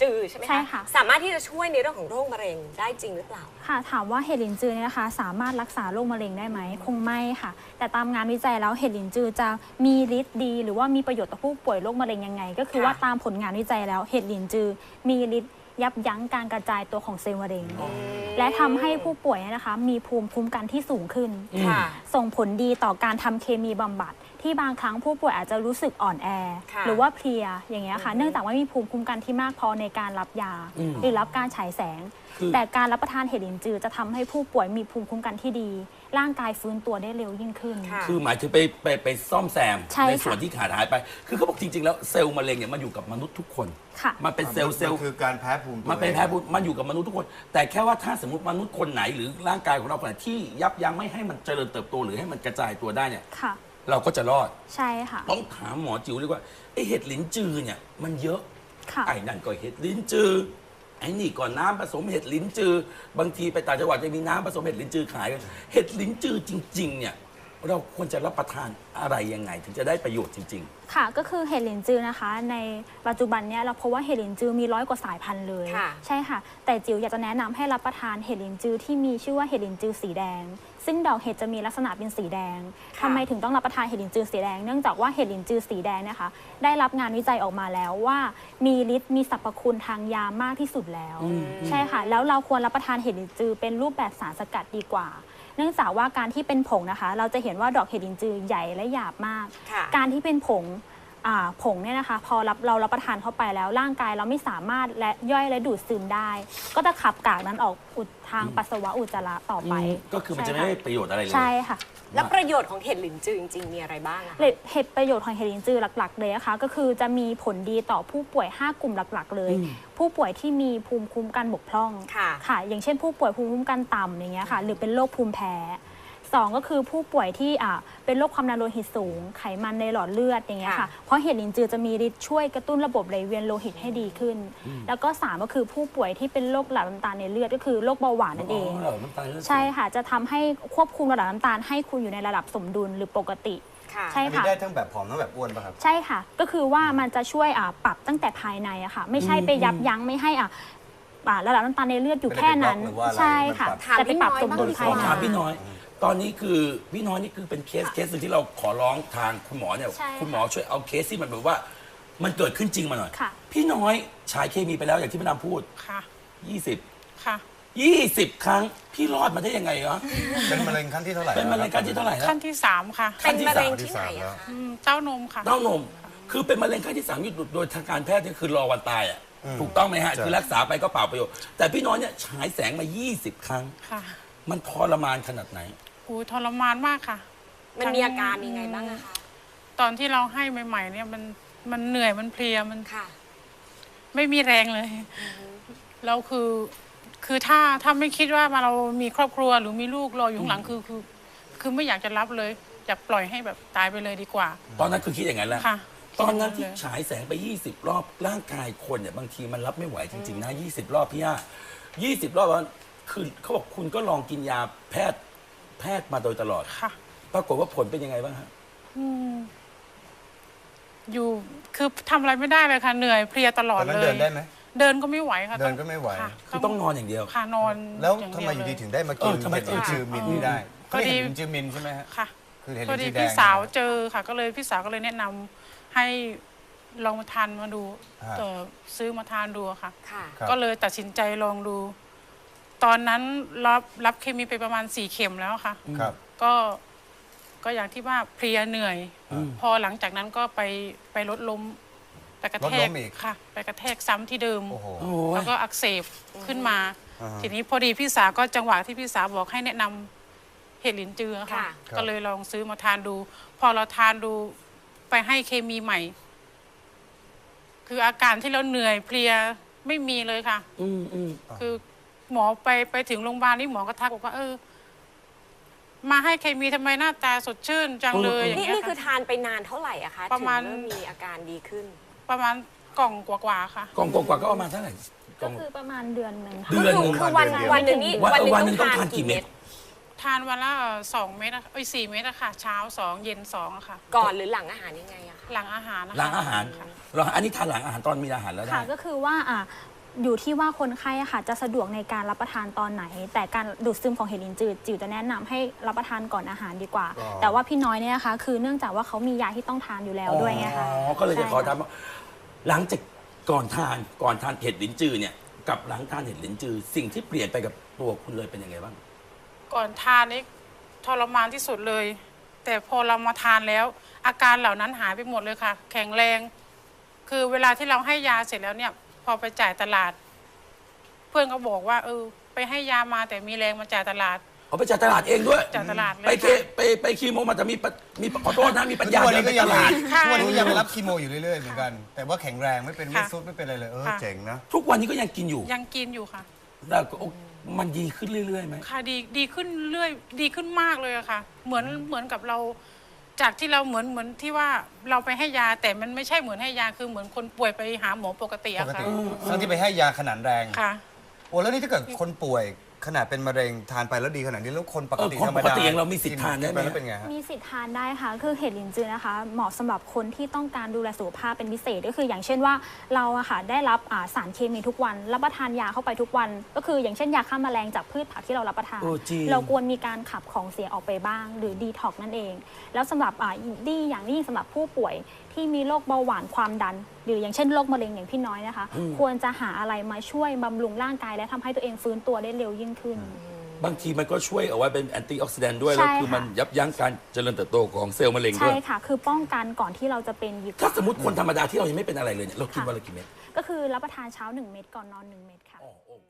จือใช่ไหมคะ ใช่ค่ะ สามารถที่จะช่วยในเรื่องของโรคมะเร็งได้จริงหรือเปล่าค่ะถามว่าเห็ดหลินจือเนี่ยนะคะสามารถรักษาโรคมะเร็งได้ไหมคงไม่ค่ะ แต่ตามงานวิจัยแล้วเห็ดหลินจือจะมีฤทธิ์ดีหรือว่ามีประโยชน์ต่อผู้ป่วยโรคมะเร็งยังไง ก็คือว่าตามผลงานวิจัยแล้วเห็ดหลินจือมีฤทธิ์ยับยั้งการกระจายตัวของเซลล์มะเร็งและทำให้ผู้ป่วยนะคะมีภูมิคุ้มกันที่สูงขึ้น ค่ะ ส่งผลดีต่อการทำเคมีบำบัดที่บางครั้งผู้ป่วยอาจจะรู้สึกอ่อนแอ ค่ะ หรือว่าเพลียอย่างเงี้ยค่ะเนื่องจากว่ามีภูมิคุ้มกันที่มากพอในการรับยา หรือรับการฉายแสง แต่การรับประทานเห็ดหลินจือจะทำให้ผู้ป่วยมีภูมิคุ้มกันที่ดี ร่างกายฟื้นตัวได้เร็วยิ่งขึ้น ค่ะ คือหมายถึงไปซ่อมแซม ใช่ค่ะ ส่วนที่ขาดหายไป คือเขาบอกจริงๆแล้วเซลล์มะเร็งเนี่ยมันอยู่กับมนุษย์ทุกคน ค่ะ มันเป็นเซลล์ มันคือการแพ้ภูมิตัว มันเป็นแพ้ภูมิมันอยู่กับมนุษย์ทุกคน แต่แค่ว่าถ้าสมมติมนุษย์คนไหนหรือร่างกายของเราคนไหนที่ยับยั้งไม่ให้มันเจริญเติบโตหรือให้มันกระจายตัวได้เนี่ย ค่ะ เราก็จะรอด ใช่ค่ะ ต้องถามหมอจิ๋วเลยว่าไอเห็ดหลินจือเนี่ยมันเยอะ ค่ะ ไอ้นั่นก็เห็ดลิ้นจือไอ้นี่ก็น้ำผสมเห็ดลิ้นจือบางทีไปต่างจังหวัดจะมีน้ำผสมเห็ดลิ้นจือขายกันเห็ดลิ้นจือจริง ๆ เนี่ยเราควรจะรับประทานอะไรยังไง ถึงจะได้ประโยชน์จริง ค่ะก็คือเห็ดหลินจือนะคะ ในปัจจุบันเนี้ยเราพบว่าเห็ดหลินจือมี100 กว่าสายพันธุ์เลย ค่ะ ใช่ค่ะ แต่จิ๋วอยากจะแนะนำให้รับประทานเห็ดหลินจือที่มีชื่อว่าเห็ดหลินจือสีแดง ซึ่งดอกเห็ดจะมีลักษณะเป็นสีแดงทำไมถึงต้องรับประทานเห็ดหลินจือสีแดงเนื่องจากว่าเห็ดหลินจือสีแดงนะคะได้รับงานวิจัยออกมาแล้วว่ามีฤทธิ์มีสรรพคุณทางยามากที่สุดแล้ว ใช่ค่ะ แล้วเราควรรับประทานเห็ดหลินจือเป็นรูปแบบสารสกัดดีกว่า เนื่องจากว่าการที่เป็นผงนะคะ เราจะเห็นว่าดอกเห็ดหลินจือใหญ่และหยาบมาก ค่ะ การที่เป็นผงผงเนี่ยนะคะพอเรารับประทานเข้าไปแล้วร่างกายเราไม่สามารถและย่อยและดูดซึมได้ ก็จะขับกากนั้นออกอุดทางปัสสาวะอุจจาระต่อไป ๆ ก็คือมันจะไม่ได้ประโยชน์อะไรเลย ใช่ค่ะ แล้วประโยชน์ของเห็ดหลินจือจริงๆมีอะไรบ้างอะคะ เห็ดประโยชน์ของเห็ดลินจือหลักๆเลยนะคะก็คือจะมีผลดีต่อผู้ป่วย 5 กลุ่มหลักๆ เลย ผู้ป่วยที่มีภูมิคุ้มกันบกพร่อง ค่ะ อย่างเช่นผู้ป่วยภูมิคุ้มกันต่ำอย่างเงี้ยค่ะหรือเป็นโรคภูมิแพ้สองก็คือผู้ป่วยที่เป็นโรคความดันโลหิตสูง ไขมันในหลอดเลือดอย่างเงี้ยค่ะเพราะเห็ดลินจือจะมีฤทธิ์ช่วยกระตุ้นระบบไหลเวียนโลหิตให้ดีขึ้น แล้วก็สามก็คือผู้ป่วยที่เป็นโรคระดับน้ำตาลในเลือดก็คือโรคเบาหวานนั่นเอง เหรอน้ำตาลเลือดสูง ใช่ค่ะจะทำให้ควบคุมระดับน้ำตาลให้คุณอยู่ในระดับสมดุลหรือปกติ ค่ะ ใช่ อันนี้ ค่ะ ได้ทั้งแบบผอมทั้งแบบอ้วนป่ะครับ ใช่ค่ะ ก็คือว่ามันจะช่วยปรับตั้งแต่ภายในอะค่ะ ไม่ใช่ไปยับยั้งไม่ให้ระดับน้ำตาลในเลือดอยู่แค่นั้น ไม่ได้ไปบล็อกหรือว่าอะไร ใช่ค่ะ มันปรับ แต่ไปปรับสมดุลภายใน ถามพี่น้อย ตอนนี้คือพี่น้อยนี่คือเป็นเคสหนึงที่เราขอร้องทางคุณหมอเนี่ย ใช่ค่ะ คุณหมอช่วยเอาเคสที่มันแบบว่า มันเกิดขึ้นจริงมาหน่อย ค่ะ พี่น้อยฉายเคมีไปแล้วอย่างที่พี่นำพูด ค่ะ 20 ค่ะ 20 ครั้งพี่รอดมาได้ยังไงวะ เป็นมะเร็งขั้นที่เท่าไหร่ เป็นมะเร็งขั้นที่เท่าไหร่แล้ว ขั้นที่ 3 ค่ะ เป็นมะเร็ง ที่ ที่ไหน สามแล้ว อะคะ เต้านมค่ะ เต้านม คือเป็นมะเร็งขั้นที่3อยู่โดยทางการแพทย์เนี่ยคือรอวันตายอ่ะถูกต้องไหมฮะ ใช่ คือรักษาไปก็เปล่าประโยชน์แต่พี่น้อยเนี่ยฉายแสงมา 20 ครั้ง ค่ะ มันทรมานขนาดไหน อูทรมานมากค่ะ มันมีอาการยังไงบ้างอะคะ ตอนที่เราให้ใหม่ๆเนี่ยมันเหนื่อยมันเพลียมัน ค่ะ ไม่มีแรงเลย เราคือถ้าไม่คิดว่าเรามีครอบครัวหรือมีลูกรออยู่ข้างหลังคือไม่อยากจะรับเลย อยากปล่อยให้แบบตายไปเลยดีกว่า ตอนนั้นคือคิดอย่างนั้นแหละ ค่ะ ตอนนั้นที่ เลย ฉายแสงไป 20 รอบร่างกายคนเนี่ยบางทีมันรับไม่ไหวจริงๆนะ20 รอบพี่ย่า20 รอบแล้วคือเขาบอกคุณก็ลองกินยาแพทย์มาโดยตลอด ค่ะ ปรากฏว่าผลเป็นยังไงบ้างฮะ อยู่คือทำอะไรไม่ได้เลยค่ะ เหนื่อยเพลียตลอ ต ด อนนั้ เล นเดิ ย นได้ไหม เดินก็ไม่ไหวค่ะ เดินก็ไม่ไหว ค่ะ คือต้องนอนอย่างเดียว ค่ะนอน แล้ว าง ทำไมอยู่ เเล ดีถึงได้มากิน ทำไม เห็ดลินจือมินนี่ได้ พอดี เห็ดลินจือมินใช่ไหมฮะ ค่ะ คือเห็ด พอ ลิน ดี จือแดง พี่สาวเจอค่ะ ก็เลยพี่สาวก็เลยแนะนำให้ลองมาทานมาดูซื้อมาทานดูค่ะ ค่ะ ครับ ก็เลยตัดสินใจลองดู ตอนนั้นรับเคมีไปประมาณ4 เข็มแล้วค่ะ ครับ ก็อย่างที่ว่าเพลียเหนื่อย พอหลังจากนั้นก็ไปลดล้มไปกระแท ลดล้ ก มอีก ค่ะ ไปกระแทกซ้ำที่เดิม โอ้โห โอ้ แล้ ยว ก็อักเสบขึ้นมา อ่าฮะ ทีนี้พอดีพี่สาวก็จังหวะที่พี่สาวบอกให้แนะนำเห็ดหลินจือค่ะ ค่ะ ก็เลยลองซื้อมาทานดู พอเราทานดูไปให้เคมีใหม่ คืออาการที่เราเหนื่อยเพลียไม่มีเลยค่ะ คือหมอไปถึงโรงพยาบาลนี่หมอก็ทักบอกว่ามาให้เคมีทำไมหน้าตาสดชื่นจังเลยอย่าง นี่ เงี้ย นี่คือ ค่ะ ทานไปนานเท่าไหร่อะคะ ประมาณ ถึงเริ่มมีอาการดีขึ้น ประมาณกล่องกว่าๆค่ะ กล่องกว่าๆก็ประมาณเท่าไหร่กล่ ก็ อง คือประมาณเดือนหนึ่งค่ะ เดือนหนึ่ง คือวันหนึ่งนี่ วันหนึ่ง วันหนึ่ง ต้องทานกี่เม็ด ทานวันละ2 เม็ดอะ4 เม็ดอะค่ะ เช้า 2 เย็น2อะค่ะ ก่อนหรือหลังอาหารยังไงอะคะ หลังอาหารนะคะ หลังอาหาร ค่ะ อันนี้ทานหลังอาหารตอนมีอาหารแล้วได้ ค่ะก็คือว่าอยู่ที่ว่าคนไข้อะค่ะจะสะดวกในการรับประทานตอนไหน แต่การดูดซึมของเห็ดลิ้นจืดจิ๋วจะแนะนำให้รับประทานก่อนอาหารดีกว่า อ๋อ แต่ว่าพี่น้อยเนี่ยนะคะคือเนื่องจากว่าเขามียาที่ต้องทานอยู่แล้วด้วยไงคะ อ๋อ ก็เลยจะขอ ใช่ ถามว่าหลังจากก่อนทานเห็ดลิ้นจือเนี่ย กับหลังทานเห็ดลิ้นจือ สิ่งที่เปลี่ยนไปกับตัวคุณเลยเป็นยังไงบ้าง ก่อนทานนี่ทรมานที่สุดเลย แต่พอเรามาทานแล้ว อาการเหล่านั้นหายไปหมดเลยค่ะ แข็งแรง คือเวลาที่เราให้ยาเสร็จแล้วเนี่ย พอไปจ่ายตลาด เพื่อนก็บอกว่า ไปให้ยามาแต่มีแรงมาจ่ายตลาด เอาไปจ่ายตลาดเองด้วย จ่ายตลาดเลย ไป ค่ะ ไปคีโมมาแต่มีขอโทษนะมีปัญญา ทุกวัน เดิ นี้ น ก็ ไป ยั ต ง ลาด ค่ะ ทุกวันนี้ก็ยังไปรับคีโมอยู่เรื่อยๆเหมือนกัน แต่ว่าแข็งแรงไม่เป็นไม่ ค่ะ ซุดไม่เป็นอะไรเลย ค่ะ เจ๋งนะ ทุกวันนี้ก็ยังกินอยู่ ยังกินอยู่ค่ะ แล้วก็มันดีขึ้นเรื่อยๆไหม ค่ะดีขึ้นเรื่อยดีขึ้นมากเลยอะค่ะ เหมือนกับเรา จากที่เราเหมือนที่ว่าเราไปให้ยา แต่มันไม่ใช่เหมือนให้ยาคือเหมือนคนป่วยไปหาหมอปกติ ป อะ ก ค่ะ ติทั้งที่ไปให้ยาขนาดแรง ค่ะ โอ้แล้วนี่ถ้าเกิดคนป่วยขนาดเป็นมะเร็งทานไปแล้วดีขนาดนี้แล้วคนปกติ คน ธรรม ปก ดา ติอย่างเรามีสิทธิ์ทานได้ไหม กิปแล้วเป็นไงฮะ มีสิทธิ์ทานได้ค่ะ คือเห็ดลิ้นจือนะคะ เหมาะสำหรับคนที่ต้องการดูแลสุขภาพเป็นพิเศษ ก็คืออย่างเช่นว่าเราอะค่ะได้รับสารเคมีทุกวัน รับประทานยาเข้าไปทุกวัน ก็คืออย่างเช่นยาฆ่าแมลงจากพืชผักที่เรารับประทาน โอ้จริง เราควรมีการขับของเสียออกไปบ้าง หรือดีท็อกนั่นเอง แล้วสำหรับดีอย่างยิ่งสำหรับผู้ป่วยที่มีโรคเบาหวานความดัน หรืออย่างเช่นโรคมะเร็งอย่างพี่น้อยนะคะ ควรจะหาอะไรมาช่วยบำรุงร่างกายและทำให้ตัวเองฟื้นตัวได้เร็วยิ่งขึ้น บางทีมันก็ช่วยเอาไว้เป็นแอนตี้ออกซิแดนต์ด้วย ใช่ แล้วคือ ค่ะ มันยับยั้งการเจริญเติบโตของเซลล์มะเร็งด้ ใช่ วย ค่ะ คือป้องกันก่อนที่เราจะเป็นดีก ถ้า ว่า สมมติคนธรรมดาที่เรายังไม่เป็นอะไรเลยเนี่ยเรากินวันละกี่เม็ด ก็คือรับประทานเช้า 1 เม็ดก่อนนอน 1 เม็ดค่ะ อ๋อโอเค